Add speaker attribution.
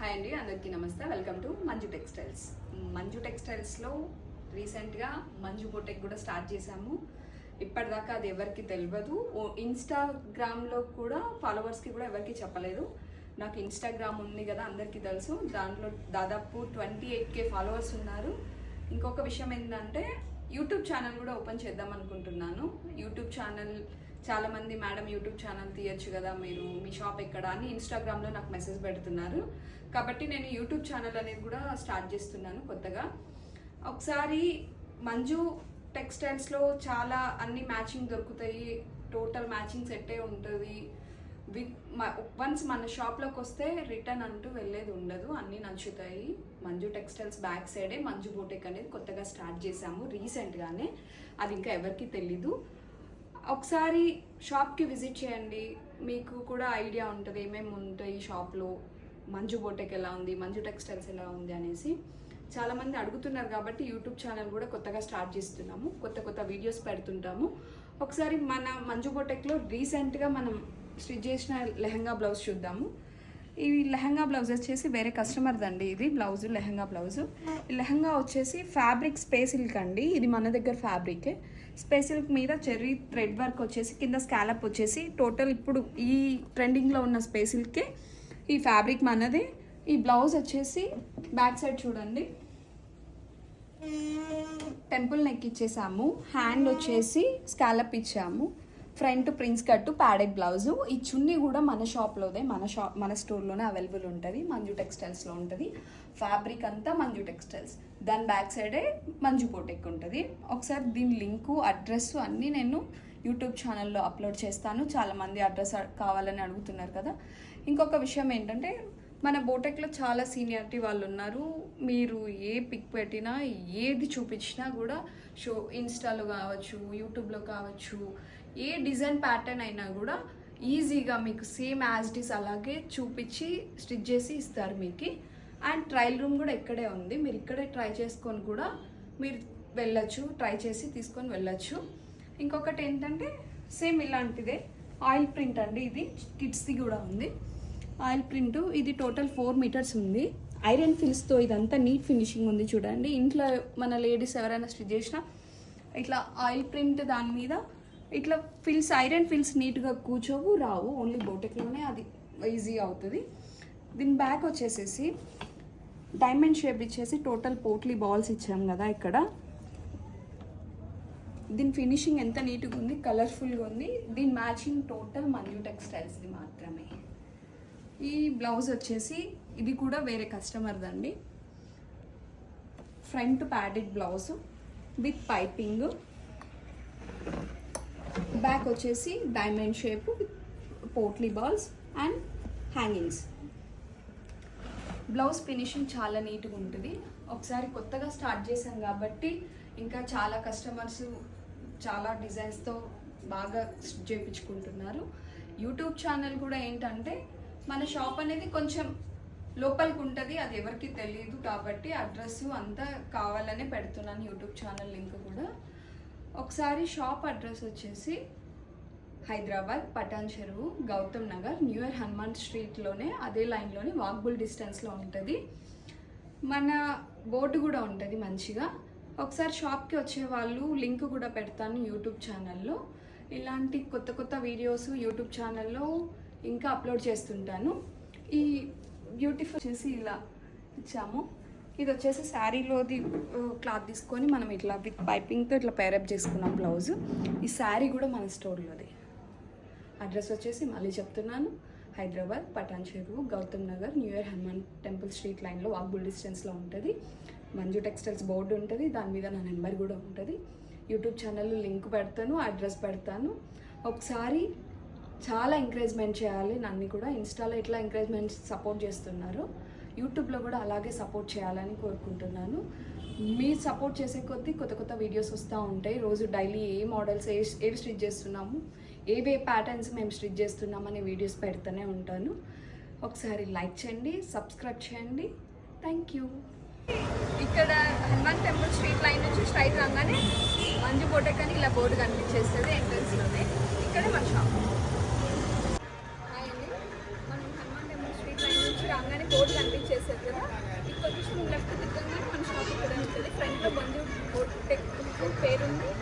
Speaker 1: Hi అండి, అందరికీ నమస్తే. Welcome to Manju textiles. Manju టెక్స్టైల్స్లో రీసెంట్గా మంజు బొటెక్ కూడా స్టార్ట్ చేశాము. ఇప్పటిదాకా అది ఎవరికి తెలియదు. ఇన్స్టాగ్రామ్లో కూడా ఫాలోవర్స్కి కూడా ఎవరికి చెప్పలేదు. నాకు ఇన్స్టాగ్రామ్ ఉంది కదా, అందరికీ తెలుసు. దాంట్లో దాదాపు 28K ఫాలోవర్స్ ఉన్నారు. ఇంకొక విషయం ఏంటంటే యూట్యూబ్ ఛానల్ కూడా ఓపెన్ చేద్దాం అనుకుంటున్నాను. యూట్యూబ్ ఛానల్ చాలామంది మేడం యూట్యూబ్ ఛానల్ తీయచ్చు కదా, మీరు మీ షాప్ ఎక్కడ అని ఇన్స్టాగ్రామ్లో నాకు మెసేజ్ పెడుతున్నారు. కాబట్టి నేను యూట్యూబ్ ఛానల్ అనేది కూడా స్టార్ట్ చేస్తున్నాను కొత్తగా. ఒకసారి మంజు టెక్స్టైల్స్లో చాలా అన్ని మ్యాచింగ్ దొరుకుతాయి. టోటల్ మ్యాచింగ్ సెట్టే ఉంటుంది. వన్స్ మన షాప్లోకి వస్తే రిటర్న్ అంటూ వెళ్ళేది ఉండదు, అన్నీ నచ్చుతాయి. మంజు టెక్స్టైల్స్ బ్యాక్ సైడే మంజు బొటెక్ అనేది కొత్తగా స్టార్ట్ చేశాము రీసెంట్గానే. అది ఇంకా ఎవరికి తెలీదు. ఒకసారి షాప్కి విజిట్ చేయండి, మీకు కూడా ఐడియా ఉంటుంది ఏమేమి ఉంటాయి షాప్లో, మంజు బొటెక్ ఎలా ఉంది, మంజు టెక్స్టైల్స్ ఎలా ఉంది అనేసి. చాలామంది అడుగుతున్నారు కాబట్టి యూట్యూబ్ ఛానల్ కూడా కొత్తగా స్టార్ట్ చేస్తున్నాము. కొత్త వీడియోస్ పెడుతుంటాము. ఒకసారి మన మంజు బొటెక్లో రీసెంట్గా మనం స్టిచ్ చేసిన లెహంగా బ్లౌజ్ చూద్దాము. ఈ లెహంగా బ్లౌజ్ వచ్చేసి వేరే కస్టమర్ది అండి. ఇది బ్లౌజ్, లెహంగా బ్లౌజు. ఈ లెహంగా వచ్చేసి ఫ్యాబ్రిక్ స్పేస్ సిల్క్ అండి. ఇది మన దగ్గర ఫ్యాబ్రికే. స్పేస్ సిల్క్ మీద చెర్రీ థ్రెడ్ వర్క్ వచ్చేసి కింద స్కాలప్ వచ్చేసి టోటల్ ఇప్పుడు ఈ ట్రెండింగ్లో ఉన్న స్పేస్ సిల్కే ఈ ఫ్యాబ్రిక్ మనదే. ఈ బ్లౌజ్ వచ్చేసి బ్యాక్ సైడ్ చూడండి, టెంపుల్ నెక్ ఇచ్చేసాము. హ్యాండ్ వచ్చేసి స్కాలప్ ఇచ్చాము. ఫ్రంట్ ప్రిన్స్ కట్టు ప్యాడెడ్ బ్లౌజు. ఈ చున్నీ కూడా మన షాప్లోదే, మన స్టోర్లోనే అవైలబుల్ ఉంటుంది. మంజు టెక్స్టైల్స్లో ఉంటుంది. ఫ్యాబ్రిక్ అంతా మంజు టెక్స్టైల్స్. దాని బ్యాక్ సైడే మంజు బొటెక్ ఉంటుంది. ఒకసారి దీని లింకు, అడ్రస్ అన్నీ నేను యూట్యూబ్ ఛానల్లో అప్లోడ్ చేస్తాను. చాలామంది అడ్రస్ కావాలని అడుగుతున్నారు కదా. ఇంకొక విషయం ఏంటంటే మన బొటెక్లో చాలా సీనియారిటీ వాళ్ళు ఉన్నారు. మీరు ఏ పిక్ పెట్టినా, ఏది చూపించినా కూడా ఇన్స్టాలో కావచ్చు, యూట్యూబ్లో కావచ్చు, ఏ డిజైన్ ప్యాటర్న్ అయినా కూడా ఈజీగా మీకు సేమ్ యాజ్ ఇట్ ఈస్ అలాగే చూపించి స్టిచ్ చేసి ఇస్తారు మీకు. అండ్ ట్రయల్ రూమ్ కూడా ఇక్కడే ఉంది. మీరు ఇక్కడే ట్రై చేసుకొని కూడా మీరు వెళ్ళచ్చు, ట్రై చేసి తీసుకొని వెళ్ళచ్చు. ఇంకొకటి ఏంటంటే సేమ్ ఇలాంటిదే ఆయిల్ ప్రింట్ అండి. ఇది కిడ్స్ది కూడా ఉంది ఆయిల్ ప్రింట్. ఇది టోటల్ 4 మీటర్స్ ఉంది. ఐరన్ ఫిల్స్తో ఇదంతా నీట్ ఫినిషింగ్ ఉంది చూడండి. ఇంట్లో మన లేడీస్ ఎవరైనా స్టిచ్ చేసినా ఇట్లా ఆయిల్ ప్రింట్ దాని మీద ఇట్లా ఫిల్స్, ఐరన్ ఫిల్స్ నీట్గా కూర్చోవు, రావు. ఓన్లీ బొటెక్లోనే అది ఈజీ అవుతుంది. దీని బ్యాక్ వచ్చేసేసి డైమండ్ షేప్ ఇచ్చేసి టోటల్ పోట్లీ బాల్స్ ఇచ్చాం కదా ఇక్కడ. దీని ఫినిషింగ్ ఎంత నీట్గా ఉంది, కలర్ఫుల్గా ఉంది. దీని మ్యాచింగ్ టోటల్ మంజు టెక్స్టైల్స్ది మాత్రమే. ఈ బ్లౌజ్ వచ్చేసి ఇది కూడా వేరే కస్టమర్దండి. Front padded blouse with piping. Back వచ్చేసి diamond shape, potli balls and hangings. Blouse finishing చాలా నీట్గా ఉంటుంది. ఒకసారి కొత్తగా స్టార్ట్ చేశాం కాబట్టి ఇంకా చాలా కస్టమర్స్ చాలా డిజైన్స్తో బాగా చేయించుకుంటున్నారు. యూట్యూబ్ ఛానల్ కూడా ఏంటంటే మన షాప్ అనేది కొంచెం లోపలికి ఉంటుంది, అది ఎవరికి తెలియదు కాబట్టి అడ్రస్ అంతా కావాలనే పెడుతున్నాను. యూట్యూబ్ ఛానల్ లింక్ కూడా. ఒకసారి షాప్ అడ్రస్ వచ్చేసి Hyderabad Patancheru, Gautam Nagar, new year Hanuman స్ట్రీట్లోనే, అదే లైన్లోనే వాకబుల్ డిస్టెన్స్లో ఉంటుంది. మన బోర్డు కూడా ఉంటుంది మంచిగా. ఒకసారి షాప్కి వచ్చే వాళ్ళు లింక్ కూడా పెడతాను యూట్యూబ్ ఛానల్లో. ఇలాంటి కొత్త వీడియోస్ యూట్యూబ్ ఛానల్లో ఇంకా అప్లోడ్ చేస్తుంటాను. ఈ బ్యూటిఫుల్ వచ్చేసి ఇలా ఇచ్చాము. ఇది వచ్చేసి శారీలోది క్లాత్ తీసుకొని మనం ఇట్లా విత్ పైపింగ్తో ఇట్లా పేరప్ చేసుకున్నాం బ్లౌజ్. ఈ శారీ కూడా మన స్టోర్లోది. అడ్రస్ వచ్చేసి మళ్ళీ చెప్తున్నాను, Hyderabad Patancheru, Gautam Nagar, new year Hanuman temple street లైన్లో వాకబుల్ డిస్టెన్స్లో ఉంటుంది. మంజు టెక్స్టైల్స్ బోర్డు ఉంటుంది, దాని మీద నా నెంబర్ కూడా ఉంటుంది. యూట్యూబ్ ఛానల్లో లింక్ పెడతాను, అడ్రస్ పెడతాను. ఒకసారి చాలా ఎంకరేజ్మెంట్ చేయాలి నన్ను కూడా. ఇన్స్టాలో ఎట్లా ఎంకరేజ్మెంట్ సపోర్ట్ చేస్తున్నారు, యూట్యూబ్లో కూడా అలాగే సపోర్ట్ చేయాలని కోరుకుంటున్నాను. మీరు సపోర్ట్ చేసే కొద్దీ కొత్త వీడియోస్ వస్తూ ఉంటాయి. రోజు డైలీ ఏ మోడల్స్ ఏ స్టిచ్ చేస్తున్నాము, ఏవే ప్యాటర్న్స్ మేము స్టిచ్ చేస్తున్నామనే వీడియోస్ పెడుతూనే ఉంటాను. ఒకసారి లైక్ చేయండి, సబ్స్క్రైబ్ చేయండి. Thank you. ఇక్కడ హనుమాన్ టెంపుల్ స్ట్రీట్ లైన్ నుంచి స్ట్రైట్ రాగానే మంజు బొటెక్ అని ఇలా బోర్డు కనిపించేస్తుంది ఎంట్రన్స్లోనే. ఇక్కడే మన షాప్. రాగానే బోర్డు కనిపించేసి
Speaker 2: పేరుంది?